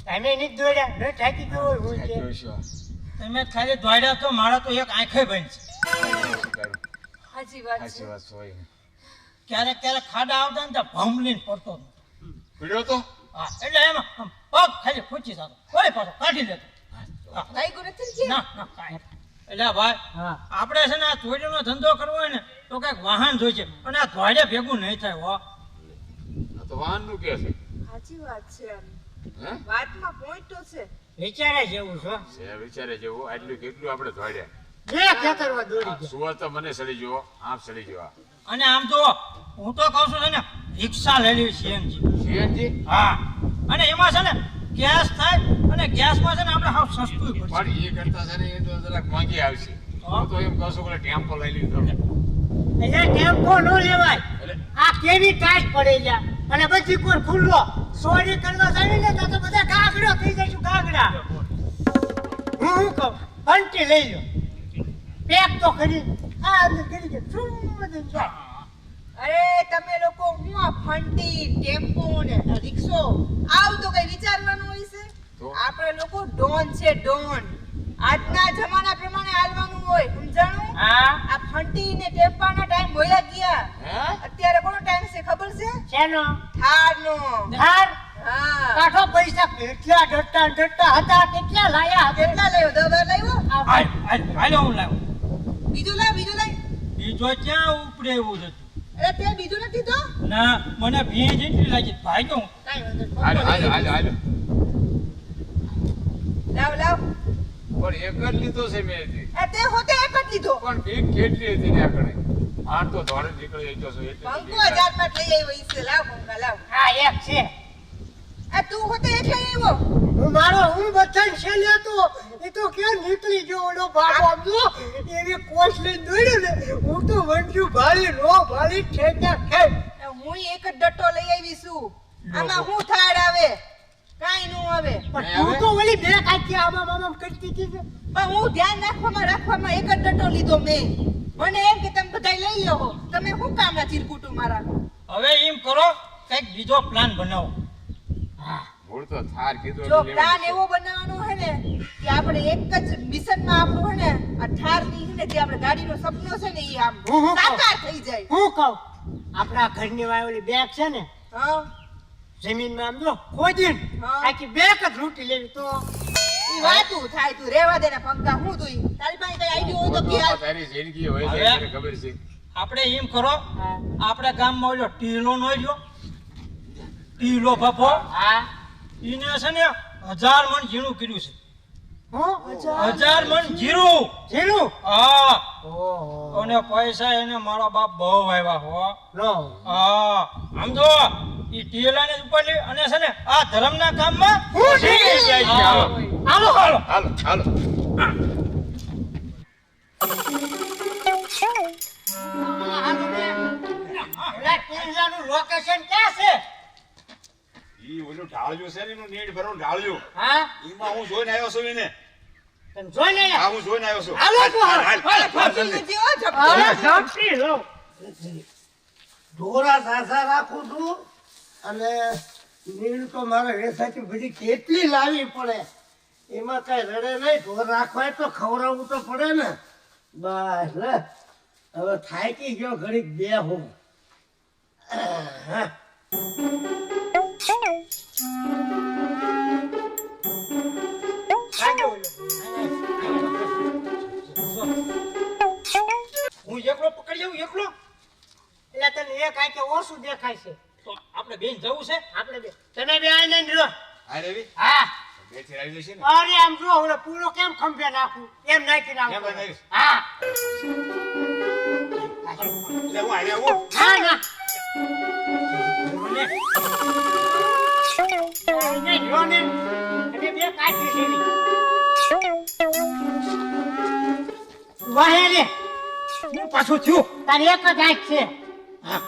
તમે નહીં દોડ્યા ન થાકી ગયો હોય હું કે તમે ખાલી દોડ્યા તો મારા તો એક આંખે બંધ છે. સાચી વાત છે. ક્યારેક ક્યારેક ખાડા આવતા ને તો ભમલીને પડતો પીડ્યો તો હા એટલે એમાં પગ ખાલી ફૂચી જતો કોઈ પાછો કાઢી લેતો લાગ્યું નથી ના ના કાંઈ એટલે ભાઈ આપણે છે ને આ ચોરીનો ધંધો કરવો હોય ને તો કઈક વાહન જોઈશે અને આ ધોડે ભેગું નહીં થાય હો. તો વાહન નું કે છે સાચી વાત છે. હે વાતમાં પોઈન્ટ તો છે. વિચારે જેવું છે વિચારે જેવું આટલું કેટલું આપણે ધોડ્યા જે ખેતરમાં દોડી ગયા સુવા તો મને સડી જુઓ આમ સડી જવા અને આમ તો હું તો કહું છું ને રિક્ષા લઈ લેવી સીએનજી. સીએનજી હા અને એમાં છે ને ગેસ થાય અને ગેસમાં છે ને આપણે હાવ સસ્તું પડશે. પણ એ કરતા છે ને એ તો જરાક મોંઘી આવશે હું તો એમ કહું છું કે ટેમ્પો લઈ લીધો એટલે ટેમ્પો ન લેવાય આ કેવી ટાઈટ પડી જા અને બધી કોર ખુલ્લો સોરી કરવા જાવી ને તો બધા ગાગડો થઈ જઈશું ગાગડા. હું કહું ફંટી લઈ લો પેક તો કરી આ અંદર કરી દે શું બધું જાય. અરે તમે લોકો હું આ ફંટી ટેમ્પો ને રિક્ષો આવું તો કઈ વિચારવાનું હોય છે. આપણે લોકો ડોન છે ડોન. આજના જમાના પ્રમાણે હાલવાનું હોય સમજાણું. આ ફંટી ને ટેમ્પાના ટાઈમ ભોયા ગયા. અત્યારે કોનો ટાઈમ છે ખબર છે? શેનો? થારનો. થાર? હા કાઠો પૈસા કેટલા ડટ્ટા હતા કેટલા લાયા કેટલા લાવ્યો? 10 લાવ્યો? હાલો હું લાવ્યો. બીજું લાવ બીજું લાવ. બીજો ક્યાં ઉપડે એવું હતું? અરે તે બીજું નથી તો? ના મને ભીજ એટલી લાગી ભાઈ તો કાઈ વાંધો નહીં. હાલો લાવ લાવ. પણ એક જ લીધો છે મેં હજી. તે હોતે એક જ લીધો. પણ ભીખ કેટલી હતી ને આકડે આઠ તો ધોળે નીકળી જતો છો એટલે બંકો 1000 માં લઈ આવ્યો ઈસે. લાવ બંકા લાવ. હા એક છે. આ તું હોતે એક લઈ આવ્યો. હું બધાને છેલ્લે હતો એ તો ક્યાં નીકળી ગયો ઓલો બાબો આમજો એવી કોશ લઈને દોડ્યો ને હું તો વંજુ ભાળી નો ભાળી ઠેકા ખાઈ. હું એક જ ડટ્ટો લઈ આવી છું. આમાં હું થાળ આવે? કાઈ નો આવે. પણ તું તો ઓલી બે કાચી આમાં કરતી હતી ને. પણ હું ધ્યાન રાખવામાં એક જ ડટ્ટો લીધો મેં. મને એમ કે તમે બધાય લઈ લો. તમે શું કામના ચીરકુટુ મારા? હવે એમ કરો કઈક બીજો પ્લાન બનાવો. મૂળ તો થાર કીધું જો પ્લાન એવો બનાવવાનો હે ને કે આપણે એક જ મિશનમાં આપણું હે ને આ ઠારની હે ને જે આપણે ગાડીનો સપનો છે ને ઈ આમ સાકાર થઈ જાય. હું કહું આપણા ઘરની વાયોલી બેગ છે ને હા જમીનમાં આમ જો ખોદીને આખી બેગ જ લૂંટી લેવી તો ઈ વાતું થાય. તું રેવા દે ને પંકા. હું તું તારી પાસે કઈ આઈડિયા હોય તો કે હાલ. તારી જિંદગી હોય છે તને ખબર છે. આપણે એમ કરો આપણા ગામમાં ઓલો ટીલો નો રહ્યો ટીલો બાપો ઈને છે ને 1000 મણ જીરું કર્યું છે. 1000 મણ જીરું હા. અને પૈસા એને મારા બાપ બહુ આવ્યા હો. હા આમ તો ઈ ટીલાને ઉપર લે અને છે ને આ ધર્મના કામમાં હાલો હાલો હાલો હાલો લોકેશન ક્યાં છે? ઈ ઓલું ઢાળ્યું છે ને એનું નેટ ભરવાનું ઢાળ્યું. હા ઈમાં હું જોઈને આવ્યો છું એને. તમે જોઈ લે. હા હું જોઈને આવ્યો છું. હાલો તો હાલ. જલ્દી હો, ઝપટી લો. ઢોરા સાસા રાખું છું અને નીણ તો મારે વેસાથી બધી કેટલી લાવવી પડે એમાં કઈ રડે નહીં. ઢોર રાખવા તો ખવડાવવું તો પડે ને. બસ લે હવે થાકી ગયો ઘડીક બે હું હું એકલો પકડી જાઉં એકલો એટલે તને એક આંખે ઓછું દેખાય છે તો આપણે બેન જવું છે આપણે બે તમે બે આઈને રહ્યો. આ રેવી હા બે થી આવી જશે ને. અરે આમ જો ઓલો પૂરો કેમ ખંભે નાખું એમ નાખી નાખું. એમ નાખીશ? હા લે હું આયા હું. હા ના મને નહીં જો ને અને બે કાઢી છે વાહે લે હું પાછું થયું તારી એક જ આંખ છે હા.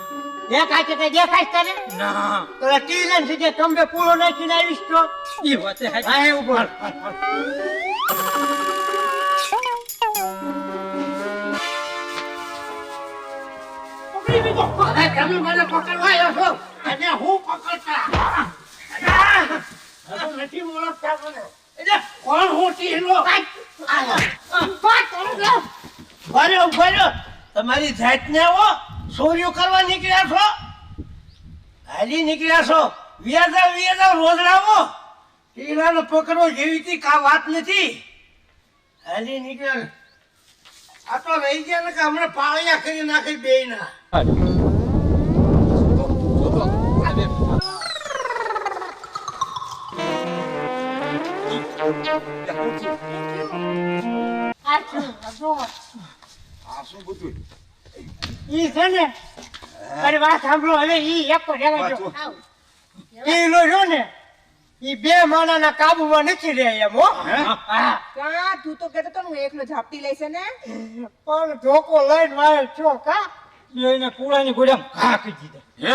એક આંખે કઈ દેખાય તને ના તો ટીલન સીધે તમે પૂરો નાખીને આવીશ તો ઈ વાતે હાચી. વાહે ઉભો હાલ, હાલ, હાલ. પકડી લીધો. હવે તમે મને પકડવા આવ્યો છો અને હું પકડતા હવે નથી ઓળખતા મને એટલે કોણ હું ટીલો ભર્યો તમારી જાતને આવો ચોરીઓ કરવા નીકળ્યા છો હાલી નીકળ્યા છો વ્યાજા રોજડાવો ટીલાને પકડવો જેવી હતી કા વાત નથી હાલી નીકળ્યા આ તો રહી ગયા ને કે હમણાં પાળિયા કરી નાખી બેયના આ શું બધું ઈ છે ને તારી વાત સાંભળો હવે ઈ એક રહેવા દો ઈ લો જો ને ઈ બે માણાના કાબુમાં નથી રહે એમ હો હા કા તું તો કહેતો તો ને હું એકલો ઝાપટી લઈશ ને પણ ધોકો લઈને વાયો છો કા બેયને કુળાની ઘોડામાં ઘા કરી દીધા. હે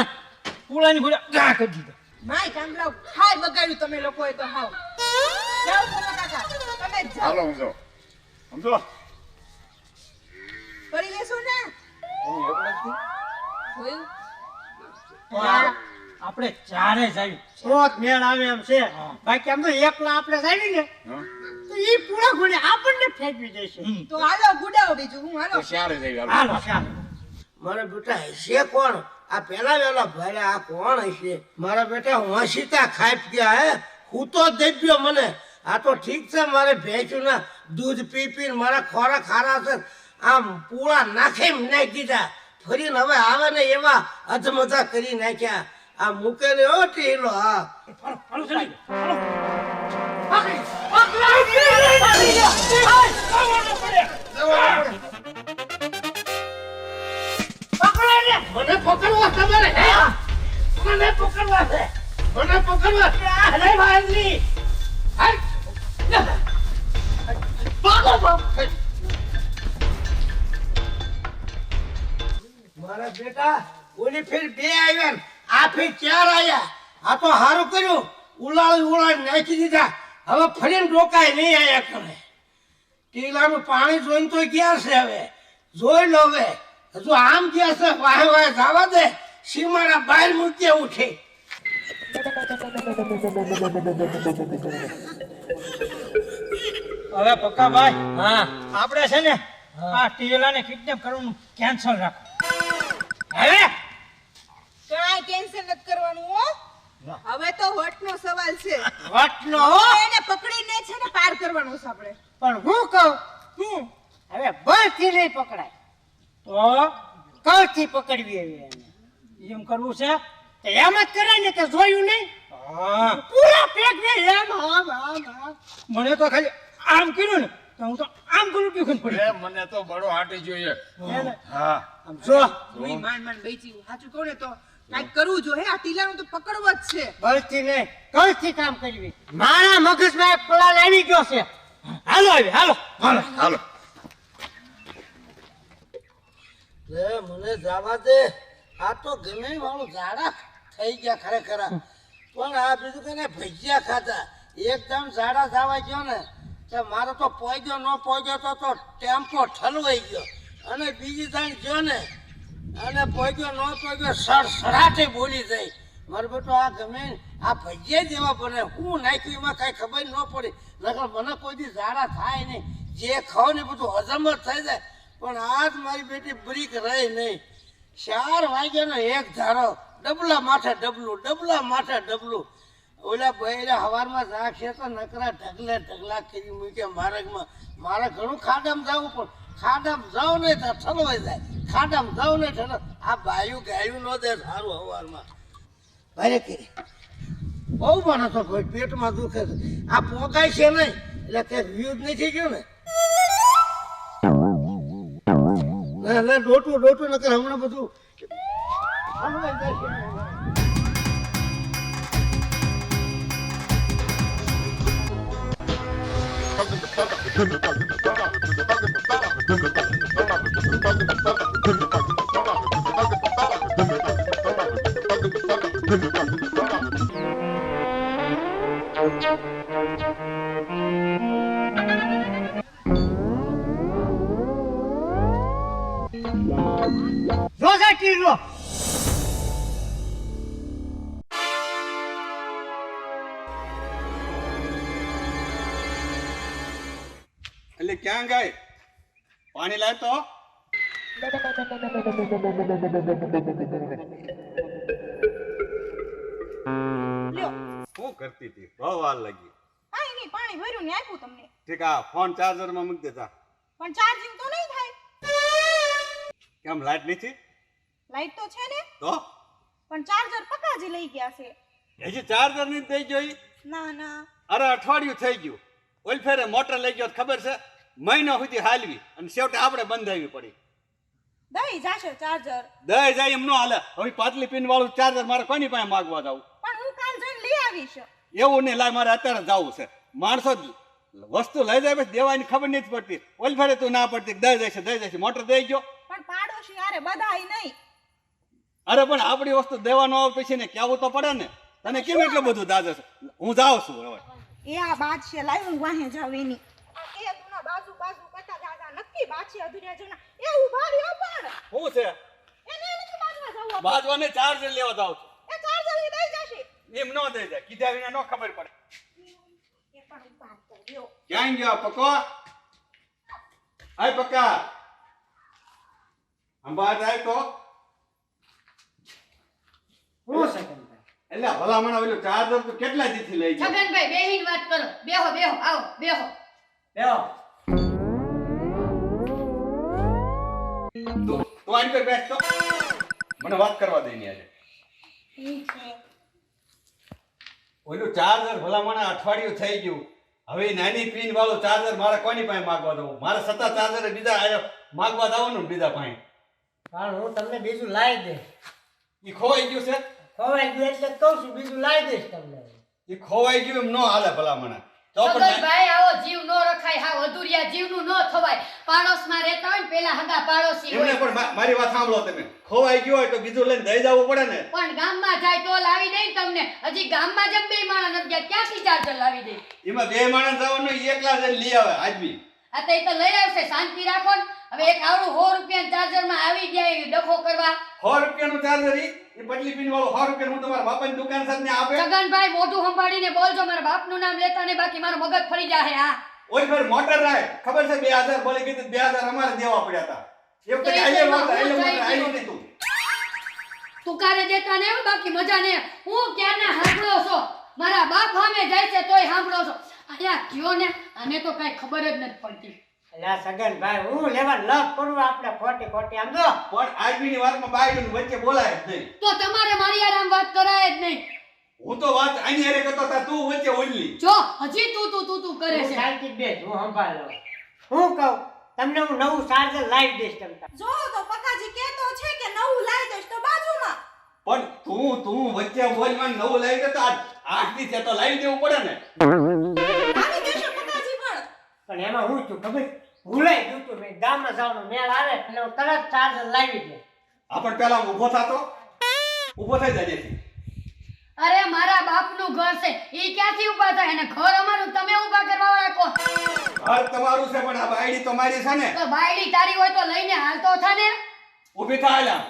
કુળાની ઘોડા ઘા કરી દીધા. માય કામલાવ ખાઈ બગાડ્યું તમે લોકોએ તો હાવ જાઓ તમે કાકા તમે જાઓ હાલો સમજો કરી લેશો ને હું એકલો જ છું. જોયું પણ આપણે ચારે જ આવ્યું. સ્રોત મેળ આવે એમ છે બાકી આમ તો એકલા આપણે જાય ને હા? તો ઈ પૂરા ગુણે આપણને ફેંકવી દેશે હમ. તો હાલો ગુડાવો બીજું હું હાલો તો શારે જઈ હાલો. હાલો ચાલો. મારા બેટા હશે કોણ આ પેલા વેલા ભર્યા આ કોણ હશે મારા બેટા હોંશીતા ખાઈ ગયા હે હું તો દેબ્યો મને આ તો ઠીક છે મારે ભેંસું ના દૂધ પી પીને મારા ખોરાક ખારા છે આમ પૂળા નાખી નાખી દીધા ફરીને હવે આવે ને એવા અધમધા કરી નાખ્યા આ મૂકે ને ઓ ટીલો હા હાલો ચાલી. હાલો. મને પકડવા તમારે હે? મને પકડવા છે મને પકડવા અરે ભાઈ મારા બેટા ઓલી ફેર બે આવ્યા ને આ ફેર ચાર આવ્યા આ તો સારું કર્યું ઉલાળી નાખી દીધા હવે ફરીને ડોકાય નહીં આયા કરે ટીલાનું પાણી જોઈને તો ગયા છે હવે જોઈ લો હવે હજુ આમ ગયા છે વાહે વાહે જવા દે સીમાડા બહાર મૂકી ઉઠે હવે પક્કાભાઈ હા આપણે છે ને આ ટીલાને કિડનેપ કરવાનું કેન્સલ રાખો. હવે કાંઈ ટેન્શન નથી કરવાનું હો હવે તો વટનો સવાલ છે વટનો એને પકડીને છે ને પાર કરવાનું છે આપણે પણ હું કહું હવે બળથી નહીં પકડાય તો કળથી પકડવી એવી એને. એમ કરવું છે. તો એમ જ કરાય ને કે જોયું નહીં હા પૂરા પેક ને એમ આમ આમ આમ મને તો ખાલી આમ કર્યું ને તો હું તો આમ કરું પીખું પડી. એ મને તો બડો હાટી જોઈએ એને હા આમ જો હું માંડ બેચી સાચું કહું ને તો કાંઈક કરવું જોઈએ આ ટીલાનું તો પકડવો જ છે બળથી નહીં કળથી કામ કરવી મારા મગજમાં એક પ્લાન આવી ગયો છે હાલો આવી હાલો હાલો હાલો લે મને જવા દે આ તો ગમે વાળું ઝાડા થઈ ગયા ખરેખર પણ આ બીજું કઈ ભજીયા ખાધા એકદમ ઝાડા જવા ગયો ને કે મારો તો પોગ્યો ન પોગ્યો તો ટેમ્પો ઠલવાઈ ગયો અને બીજી તાણ ગયો ને અને પોગ્યો ન પોગ્યો સડસડાટે બોલી જાય મારો બેટો આ ગમે આ ભજીયા જેવા બને હું નાખ્યું એમાં કઈ ખબર ન પડી નકર મને કોઈ દી ઝાડા થાય નહીં જે ખાવ ને બધું હજમ જ થઈ જાય પણ આજ મારી બેટી બ્રીક રહી નહીં 4 વાગ્યાનો એક ધારો ડબલા માથે ડબલું ઓલા બૈરા હવારમાં રાખશે તો નકરા ઢગલા કરી મૂક્યા માર્ગમાં મારે ઘણું ખાડામાં જવું પણ ખાડામાં જાવ નહીં તો ઠલવાઈ જાય ખાડામાં જાવ નહીં ઠલો આ બાયું ગાયું ન દે સારું હવારમાં ભારે કરી બહુ મને તો ભાઈ પેટમાં દુખે છે આ પોગાય છે નહીં એટલે કે વ્યૂઝ નથી ગયું ને ડોટું નકર હમણાં બધું હમણાં જાય છે. Dum dum dum dum dum dum dum dum dum dum dum dum dum dum dum dum dum એટલે ક્યાં ગઈ? પાણી લાવ તો. લ્યો શું કરતી હતી? બહુ વાર લાગી. કાંઈ નહીં, પાણી ભર્યું ને આપ્યું તમને. ઠીક, આ ફોન ચાર્જરમાં મૂકી દેતા. પણ ચાર્જિંગ તો નહીં થાય. કેમ લાઈટ નથી? લાઈટ તો છે ને, તો પણ ચાર્જર પકાજી લઈ ગયા છે. હજી ચાર્જર નહીં થઈ ગયો. ના ના, અરે અઠવાડિયું થઈ ગયું. ઓલ ફેરે મોટર લઈ ગયો ખબર છે, મહિનો સુધી હાલવી અને છેવટે આપણે બંધાવી પડી. દઈ જાશે ચાર્જર. દઈ જાય એમ નો હાલે. હવે પાતળી પિન વાળું ચાર્જર મારે કોની પાસે માગવા જવું? પણ હું કાલ જઈને લઈ આવીશ. એવું નહીં, લાય મારે અત્યારે જવું છે. માણસો વસ્તુ લઈ જાય પછી દેવાની ખબર નથી પડતી. ઓલ ફેરે તું ના પડતી દઈ જશે મોટર દઈ ગયો. પણ પાડોશી યારે બધાય નહીં. અરે પણ આપણી વસ્તુ દેવાનો આવે પછી ને કહેવું તો પડે ને. તને કેમ એટલું બધું દાદા છે? હું જાઉં છું હવે. એ આ બાદ છે, લાવ હું વાહે જાવ એની. આ કે તુના બાજુ કરતા દાદા નક્કી બાછી અધુરિયા જોના એ ઉભા રહ્યો પણ શું છે? એને નથી બાજવા જાવ. બાજવાને ચાર્જર લેવા જાઉં છું. એ ચાર્જર લઈ દઈ જશે. એમ ન દઈ જાય, કીધા વિના ન ખબર પડે. એ પણ ઉભા કર્યો. ક્યાં ગયો પકો? આય પક્કા, આમ બહાર જાય તો. હું સગનભાઈ એટલે ભલામણ ઓલું ચાર્જર તો કેટલા દીથી લઈ ગયો? છગનભાઈ બેહીને વાત કરો. બેહો બેહો, આવો બેહો. બેહો. તું આની પર બેસ તો, મને વાત કરવા દે ની આજે. ઠીક છે. ઓલું ચાર્જર ભલામણ અઠવાડિયું થઈ ગયું. હવે ઈ નાની પિન વાળું ચાર્જર મારે કોની પાસે માગવા દઉં? મારે સત્તા ચાર્જર બીજા માગવા જવાનું બીજા પાસે. પણ હું તમને બીજું લાવી દઈશ. ઈ ખોવાઈ ગયું છે. ખવાઈ ગયું એટલે જ કહું છું, બીજું લાવી દઈશ તમને. ઈ ખોવાઈ ગયું એમ ન હાલે ભલામણ. તો પણ છગનભાઈ આવો જીવ નો રખાય. હા અધુરિયા જીવનું નો થવાય. પાડોશમાં રહેતા હોય ને પેલા હગા પાડોશી એમને હોય. પણ મારી વાત સાંભળો તમે. ખોવાઈ ગયો હોય તો બીજું લઈને દઈ જવું પડે ને. પણ ગામમાં જાય તો લાવી દે ને તમને. હજી ગામમાં જેમ બે માણસ નથી ગયા, ક્યાંથી ચાર્જર લાવી દે? એમાં બે માણસ જવાનું, ઈ એકલા જઈને લઈ આવે આજ બી. આ તો એ તો લઈ આવશે, શાંતિ રાખો ને. હવે એક આવડું 100 રૂપિયા ચાર્જરમાં આવી ગયા એ ડખો કરવા. 100 રૂપિયાનું ચાર્જર ઈ પતલી પિન વાળું 100 રૂપિયા હું તમારા બાપાની દુકાન સાથે આપે. છગનભાઈ મોઢું સંભાળીને બોલજો. મારા બાપનું નામ લેતા ને, બાકી મારો મગજ ફરી જાય. હા ઓય ફેર મોટર રાય ખબર છે 2000 બોલી કીધું 2000 અમારે દેવા પડ્યા હતા. એ વખતે આઈએ મોટર આઈ નથી તું. તુકારે દેતા ને બાકી મજા ને. હું ક્યારના સાંભળો છો? મારા બાપ સામે જાય છે તોય સાંભળો છો. અહીંયા કયો ને, આને તો કઈ ખબર જ નથી પડતી. અલ્યા સગનભાઈ, હું લેવા લપ કરું આપણે ખોટી આમ જો. પણ આજની વાતમાં બાયડું વચ્ચે બોલાય જ નહીં. તો તમારે મારી આરામ વાત કરાય જ નહીં. હું તો વાત આની હારે કરતો તા, તું વચ્ચે ઓલી. જો હજી તું કરે હું છે. શાંતિ બેસ, હું સંભાળ લઉં. હું કહું તમને હું નવું ચાર્જર લાવી દઈશ તમને. જો તો પકાજી કહેતો છે કે નવું લાવી દઈશ તો બાજુમાં. પણ તું વચ્ચે બોલમાં નવું લાવી દે તો આઠ દી છે તો લાવી દેવું પડે ને. લાવી દેશે પકાજી પણ. પણ એમાં હું છું ખબર? ભૂલાઈ ગયું તું. મેં ગામમાં જવાનો મેળ આવે એટલે હું તરત ચાર્જર લાવી દે. આપણ પેલા ઊભો થાતો, ઊભો થઈ જાય છે. અરે મારા બાપનું ઘર છે, ઈ ક્યાંથી ઊભા થાય? અને ઘર અમારું તમે ઊભા કરવા વાળા કો? ઘર તમારું છે પણ આ બાયડી તો મારી છે ને. તો બાયડી તારી હોય તો લઈને હાલતો થા ને. ઊભી થાયલા.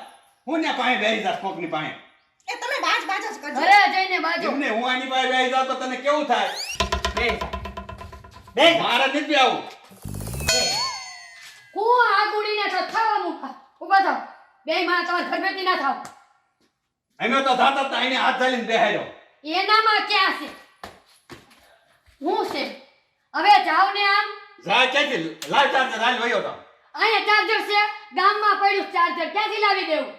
હું ને પાસે બેહી જા કોકની પાસે. એ તમે બાજ જ કરજો. ઘરે જઈને બાજુ. એમને હું આની પાસે બેહી જાવ તો તને કેવું થાય? બેસ. મારા નથી આવું. હું આ ગુડીને તો થવા મૂકા. ઊભા થાવ. બે માં તમાર ઘર બેઠી ના થાવ. અમે તો થાતા તા એને હાથ ઝાલીને બેહાર્યો. એનામાં ક્યાં છે? હું છે? હવે જાવ ને આમ. જા ક્યાંથી લાવ ચાર્જર હાલ વયો તો. અહીંયા ચાર્જર છે, ગામમાં પડ્યું ચાર્જર, ક્યાંથી લાવી દેવું?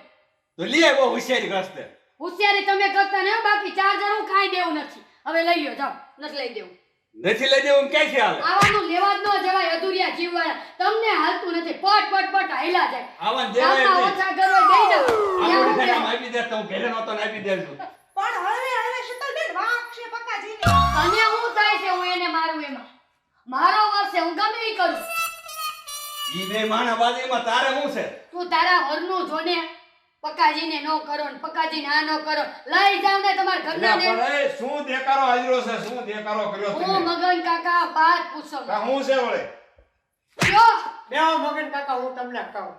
તો લે બહુ હોશિયારી કરશે. હોશિયારી તમે કરતા ને, બાકી ચાર્જર હું કાંઈ દેવું નથી. હવે લઈ લ્યો, જાઓ. નથી લઈ દેવું. નથી લઈ દેવું ક્યાંથી હાલે? આવાનું લેવા જ ન જવાય. અધુરિયા જીવવાળા તમને હાલતું નથી. પટ હાલ્યા જાય. આવા દેવાય ગામમાં નહીં. ઓછા ઘર હોય દઈ દો. આવું છે કામ આપી દે તો હું ઘરે નહોતો ને આપી દેજો. પણ હવે શીતલબેન વાંક છે પકાજીને. અને હું થાય છે હું એને મારું એમાં. મારો વર્ષે હું ગમે ઈ કરું. ઈ બે માણા બાજુમાં તારે શું છે? તું તારા ઘરનું જોને. પકાજીને નો કરો ને પકાજીને આ નો કરો. લઈ જાવ ને તમારા ઘરના ને. પણ એ શું દેકારો હાજરો છે? શું દેકારો કર્યો હું તમે? મગન કાકા બાત પૂછો. કા હું છે વળે? જો બેહો મગન કાકા, હું તમને કહું.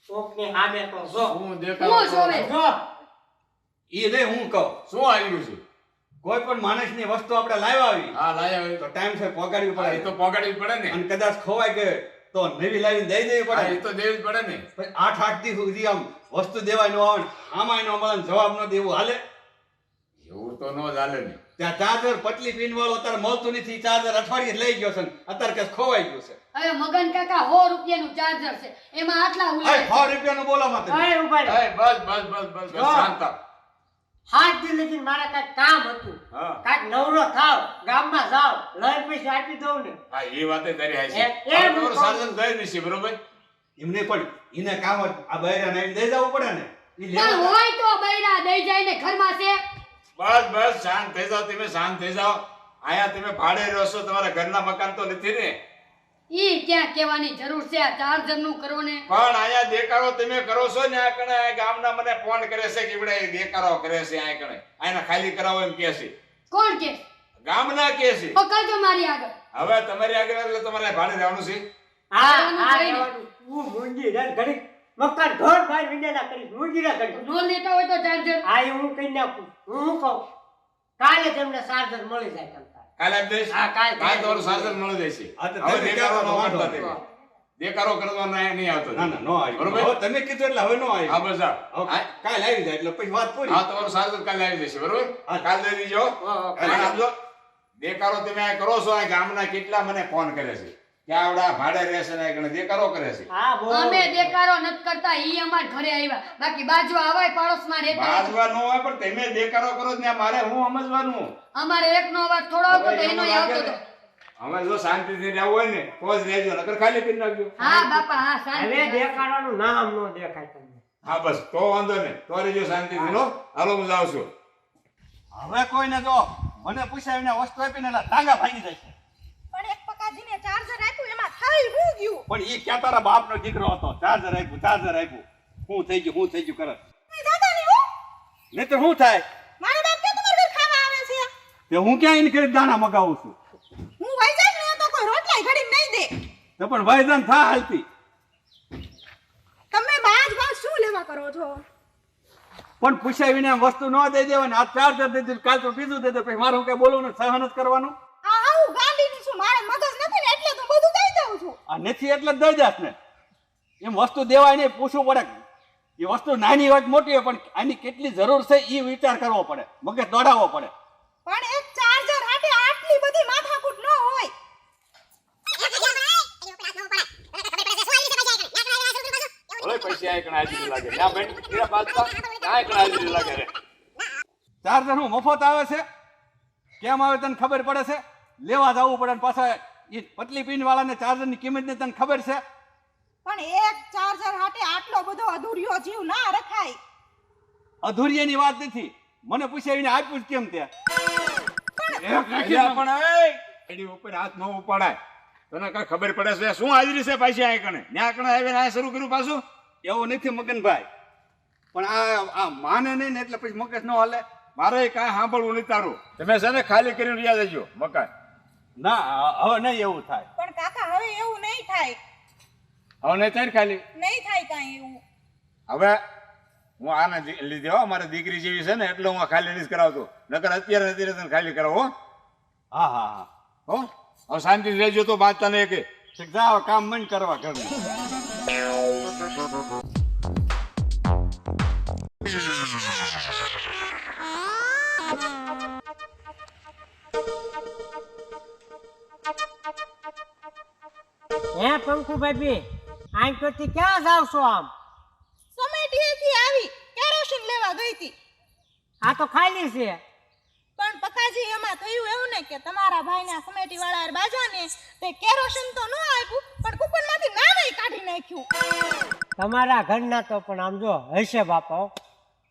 કોકની સામે તો જો. શું દેકારો હું જોવે. જો. ઈ રે હું કહું. શું હાજરું છે? કોઈ પણ માણસની વસ્તુ આપણે લાવ્યા આવી હા લાયા હોય તો ટાઈમ છે પહોંચાડવી હા, એ પડે તો પોગાડવી પડે ને અને કદાચ ખોવાઈ ગયો તો નવી લાવીને દઈ દેવી હા, પડે એ તો દેવી જ પડે ને પછી 8 દી સુધી આમ વસ્તુ દેવાય ન આવે ને આમાંય ન મળે ને જવાબ ન દેવું હાલે એવું તો ન ચાલે ને ત્યાં ચાર્જર પતલી પિન વાળો અત્યારે મળતું નથી ચાર્જર અઠવાડિયે લઈ ગયો છે ને અત્યારે કે ખોવાઈ ગયું છે હવે મગન કાકા 100 રૂપિયાનું ચાર્જર છે એમાં આટલા અરે ઉલાય 100 રૂપિયાનું બોલો માં તમે અરે ઉભા રહો. એ બસ જો. શાંત થાવ. 7 દી લગી મારે કાંઈક કામ હતું હા કાંઈક નવરો થાવ ગામમાં જાવ લઈ પૈસા આપી દઉં ને હા એ વાતે તારી હાચી. એ હવે હું તમારું કહું. સાધન દઈ દેશે બરોબર એમને પણ એને કામ જ આ બૈરાને આવીને દઈ જવું પડે ને ઈ પણ લેવા હોય તો બૈરા દઈ જાય ને ઘરમાં છે બસ શાંત થઈ જાઓ તમે શાંત થઈ જાઓ આયા તમે ભાડે રહો છો તમારા ઘરના મકાન તો નથી ને ઈ ક્યાં કહેવાની જરૂર છે આ ચાર્જર નું કરો ને પણ આયા દેકારો તમે કરો છો ને આ કણે આ ગામના મને ફોન કરે છે કે ഇവിടെ દેકારો કરે છે આ કણે આને ખાલી કરાવો એમ કહે છે કોણ કે ગામના કહે છે પકડજો મારી આગળ હવે તમારી આગળ એટલે તમારે ભાડે રહેવાનું છે હા રહેવાનું હા કઈ નહીં. રહેવાનું. હું મૂંગી રે ઘડીક મકાન ઢોર બહાર વિંડેલા કરીશ મૂંગી રે ઘડીક નો લેતા હોય તો ચાર્જર હા એ હું કઈ નાખું હું શું કહું કાલે તમને ચાર્જર મળી જાય તમ તારે. કાલે આપી દઈશ હા, કાલે. કાલે તમારું સાધન મળી જશે હા, તો હવે તમે દેકારો કહેવાનો ન વાંધો કરતા નથી. તમે. દેકારો કરવાનો નહીં આવતો ના ના નો આવી બરોબર? હવે તમે કીધું એટલે હવે નો આવી હા બસ હવે કાલ આવી જાય એટલે પછી વાત પૂરી હા તમારું સાધન કાલે આવી જશે બરોબર હા. કાલે દઈ દીજો હા, કાલે આપજો દેકારો તમે આ કરો છો આ ગામના કેટલા મને ફોન કરે છે કે આવડા ભાડે રહેશે ને આ દેકારો કરે છે હા બહુ અમે દેકારો નથી કરતા ઈ અમાર ઘરે આવ્યા બાકી બાજુ આવાય પાડોશમાં રહેતા હોય. બાજવા ન હોય પણ તમે દેકારો કરો જ ને મારે હું સમજવાનું અમારે એકનો અવાજ થોડો આવતો તો હવે એનો એવું આવતો લાગે તો ને, અમે જો શાંતિથી રહેવું હોય ને તો જ રહેજો નકર ખાલી કરી નાખજો હા બાપા હા હવે શાંતિ દેખાડવાનું નામ નો દેખાય તમને હા બસ તો વાંધો નહીં તો રહેજો શાંતિથી નો હાલો હું જાઉં છું હવે કોઈને જો મને પૂછાવીને વસ્તુ આપીને એના ટાંગા ભાંગી જાય છે પણ એક પકાજીને ચાર્જર આપ્યું એમાં થઈ હું ગયું પણ એ ક્યાં તારા બાપનો દીકરો હતો ચાર્જર આપ્યું શું થઈ ગયું કરે એ દાદાની હું નહીં તો શું થાય મારા બાપ કે તમારા ઘર ખાવા આવે છે તે હું ક્યાં એને કરી દાણા મગાવું છું હું વઈ જઈશ ને તો કોઈ રોટલાય ઘડી નહીં દે તો પણ ભાઈજાન થા હાલતી તમે બાજ શું લેવા કરો છો પણ પૂછાવીને એમ વસ્તુ ન દઈ દેવાની આ ચાર્જર દઈ દીધું કાલ તો બીજું દઈ દે પછી મારું કઈ બોલવું ને સહન જ કરવાનું આ આવું ગાંડીની છું મારે મગજ નથી ને એટલે તો બધું દઈ દઉં છું આ નથી એટલે જ દઈ દેસ ને એમ વસ્તુ દેવાય નહીં પૂછવું પડે એ વસ્તુ નાની હોય કે મોટી હોય પણ આની કેટલી જરૂર છે એ વિચાર કરવો પડે મગજ દોડાવવો પડે પણ એક ચાર્જર હાટે આટલી બધી માથાકૂટ ન હોય ભલે પૈસા આ કણે હાજરી લાગે ના બેન કીડા બાજતા આ કણે હાજરી લાગે રે ચાર્જર હું મફત આવે છે કેમ આવે તને ખબર પડે છે લેવા જવું પડે ને પાછા એ પતલી પિન વાળાને ચાર્જરની કિંમત ની તને ખબર છે પણ એક ચાર્જર હાટે આટલો બધો અધૂરિયો જીવ ના રખાય અધૂરિયાની વાત નથી મને પૂછાવીને આપ્યું જ કેમ તે અલ્યા પણ એ એની ઉપર હાથ ન ઉપાડાય તને કઈ ખબર પડે છે શું હાજરી છે પાછી આ કણે ન્યા કણે આવીને આ શરૂ કર્યું પાછું એવું નથી મગનભાઈ પણ આ માને નહીં ને એટલે પછી મગજ ન હાલે મારે કાંઈ સાંભળવું નહીં તારું તમે છે ને ખાલી કરીને રહ્યા જજો મકાન ના હવે નહીં એવું થાય પણ કાકા હવે એવું નહીં થાય હવે નહીં થાય ને ખાલી નહીં થાય કાંઈ એવું હવે હું આને લીધે હો મારી દીકરી જેવી છે ને એટલે હું આ ખાલી નથી કરાવતો નકર અત્યારે તને ખાલી કરાવો હા હા હા હો હવે શાંતિથી રહેજો તો બાદ તને કે ઠીક જાઓ કામ મન કરવા ઘરનું હે પંકુ ભાઈ આઈ તો ક્યાં જાવ છો આમ સમેટીએથી આવી કેરોસીન લેવા ગઈ હતી આ તો ખાલી છે પણ પકાજી એમાં થયું એવું ને કે તમારા ભાઈના સમેટી વાળા બાજા ને તે કેરોસીન તો ન આપ્યું પણ કૂપનમાંથી નામે કાઢી નાખ્યું તમારા ઘરના તો પણ આમ જો હશે બાપા હો.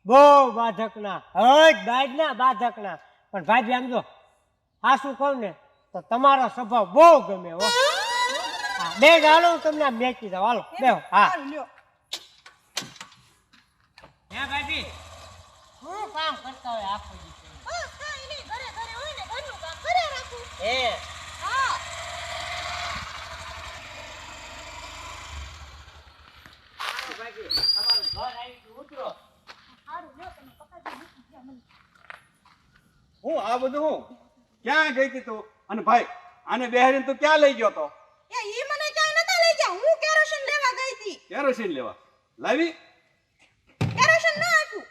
બહુ બાધકના હજ બાજના બાધકના પણ ભાભી આમ જો આ શું કહું ને તો તમારો સ્વભાવ બહુ ગમે હો હા બે હાલો હું તમને આમ મેકી દઉં હાલો બેહો હા સારું લ્યો હે ભાભી શું કામ કરતા હોય આખો દિવસ બસ કાંઈ નહીં ઘરે ઘરે હોય ને ઘરનું કામ કરે રાખું હે હા ભાભી તમારું ઘર આવી ગયું ઉતરો સારું લ્યો તમે પકાજી મૂકી ગયા મને હું આ બધું હું ક્યાં ગઈ હતી તું? અને ભાઈ આને બેહાડીને તું ક્યાં લઈ ગયો તો? એ ઈ મને ક્યાંય નતા લઈ ગયા, હું કેરોસીન લેવા ગઈ હતી. કેરોસીન લેવા લાવી? કેરોસીન ન આપ્યું.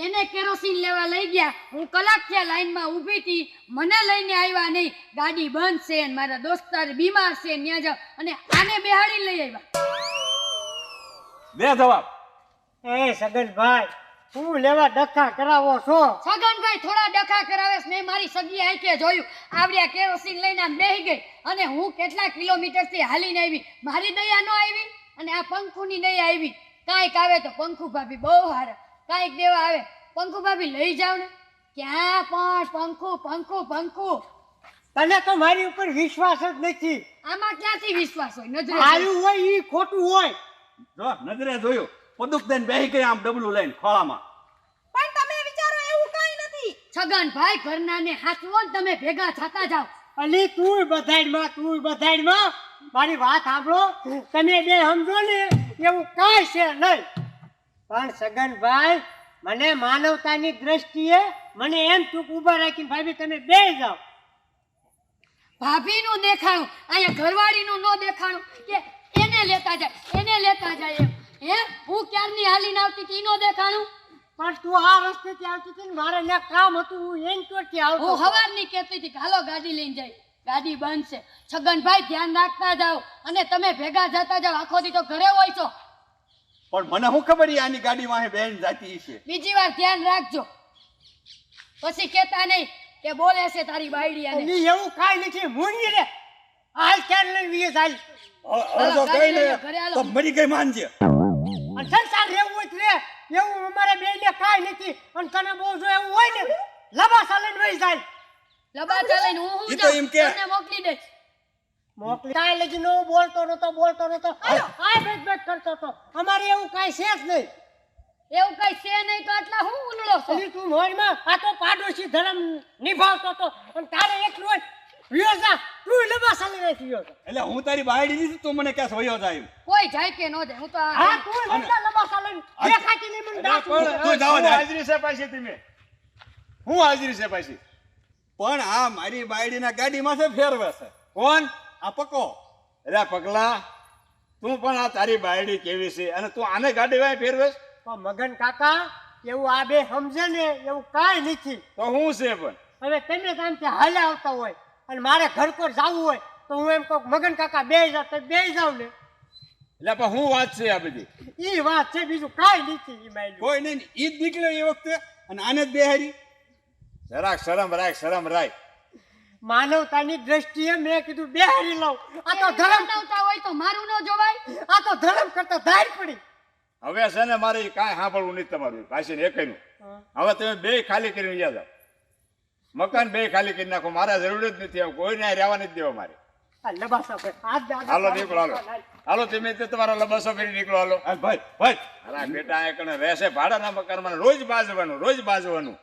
એને કેરોસીન લેવા લઈ ગયા, હું કલાક થયા લાઈનમાં ઊભી હતી, મને લઈને આવ્યા નહીં. ગાડી બંધ છે અને મારા દોસ્તાર બીમાર છે, ન્યા જાવ અને આને બેહાડી લઈ આવ્યા. દે જવાબ. એ સગનભાઈ, શું લેવા ડખા કરાવો છો? છગનભાઈ થોડા ડખા કરાવે છે. મેં મારી સગી આંખે જોયું, આવડ્યા કેરોસીન લઈને આમ બેહી ગઈ અને હું કેટલા કિલોમીટરથી હાલીને આવી. મારી દયા ન આવી અને આ પંખુની દયા આવી. કાંઈક આવે તો પંખુ ભાભી બહુ હારા, કાંઈક દેવા આવે પંખુ ભાભી લઈ જાવ ને. ક્યાં પણ પંખુ પંખુ પંખુ. તને તો મારી ઉપર વિશ્વાસ જ નથી. આમાં ક્યાંથી વિશ્વાસ હોય? નજરે આવ્યું હોય ઈ ખોટું હોય. જો નજરે જોયું, પદુક દઈને બેહી ગઈ આમ ડબલું લઈને ખોળામાં. પણ તમે વિચારો એવું કાંઈ નથી. છગનભાઈ ઘરનાને હાચવો ને તમે ભેગા થતા જાઓ. અલી તુંય બધાયમાં મારી વાત સાંભળો. તમે બે સમજો ને એવું કાંઈ છે નહીં. પણ સગનભાઈ, મને માનવતાની દ્રષ્ટિએ મને એમ ચૂક ઊભા રાખીને ભાભી તમે બે જાઓ. ભાભીનું દેખાણું, અહીંયા ઘરવાળીનું ન દેખાણું કે એને લેતા જાય એમ. હે હું ક્યારની હાલીને આવતી હતી નો દેખાણું? પણ તું આ રસ્તેથી આવતી હતી ને મારે ત્યાં કામ હતું, હું એમ ચોરથી આવતો હું હતો. હવારની કહેતી હતી કે હાલો ગાડી લઈને જાય. ગાડી બંધ છે. છગનભાઈ ધ્યાન રાખતા જાઓ અને તમે ભેગા જતા જાઓ. આખો દી તો ઘરે હોય છો. પણ મને શું ખબર ઈ આની ગાડીમાં બેન જાતી છે. બીજી વાર ધ્યાન રાખજો, પછી કહેતા નહીં કે બોલે છે તારી બાયડી આને. અલી એવું કાંઈ નથી. મૂંગી રે હાલ ક્યાં લઈને વીએ ચાલ. તો કઈ નહીં તો મરી ગઈ માનજે. અને સંસાર રહેવું હોય તો રે, એવું અમારે બેને કાંઈ નથી. અને તને બહુ જો એવું હોય ને લબાસા લઈને વહી જાય. લબાચા લઈને હું ઈ તો એમ કે. તમને મોકલી દઈશ. મોકલી કાંઈ લગી નો બોલતો નતો. આ બેટ કરતો હતો. અમારે એવું કાંઈ છે જ નહીં. એવું કઈ છે નહીં તો આટલા હું ઉલળો છો? અલી તું મોરમાં આ તો પાડોશી ધર્મ નિભાવતો હતો અને તારે એકલું હોય વિયો જા. તું લબાસા લઈને વિયો જા. એટલે હું તારી બાયડી નથી, તું મને ક્યાં વયો જાય એમ. કોઈ જાય કે ન જાય, હું તો હા તું લંડા લબાસા લઈને દેખાતી નહીં મને દાસ. તું જાવ હું દે. હાજરી છે પાછી તમે? હું હાજરી છે પાછી? પણ આ મારી બાયડીના ગાડીમાં છે ફેરવે છે. કોણ? આ પકો. અરે પગલા, તું પણ આ તારી બાયડી કેવી છે અને તું આને ગાડી વાય ફેરવેશ? પણ મગન કાકા, એવું આ બે સમજે ને એવું કાંઈ નથી. તો હું છે પણ હવે તમે ત્યાંથી હાલે આવતા હોય અને મારે ઘર પર જવું હોય તો હું એમ કહું મગન કાકા બે જાવ તો બે જાવ ને. એટલે પણ હું વાત છે આ બધી? ઈ વાત છે, બીજું કાંઈ નથી. ઈ માયલું કોઈ નહીં, ઈ જ નીકળ્યો એ વખતે અને આને જ બેહારી. જરાક શરમ રાખ. માનવતાની દ્રષ્ટિએ મેં કીધું બેહારી લઉં. આ તો ધર્મ, બનાવતા હોય તો મારું ન જોવાય. આ તો ધર્મ કરતા ધાર પડી. હવે છે ને મારે કાંઈ સાંભળવું નથી તમારું પાછી એકનું. હવે તમે બે ખાલી કરીને ગયા જાઓ. મકાન બે ખાલી કરી નાખો. મારે જરૂર જ નથી. હવે કોઈને રહેવા નથી દેવા મારે. આ લબાસા પર હાથ દે. હાલો નીકળો, હાલો તમે તો તમારા લબાસો ફેરી નીકળો. હાલો ભાઈ ભાઈ અરે બેટા, આ કણે રહેશે ભાડાના મકાનમાં રોજ બાજવાનું.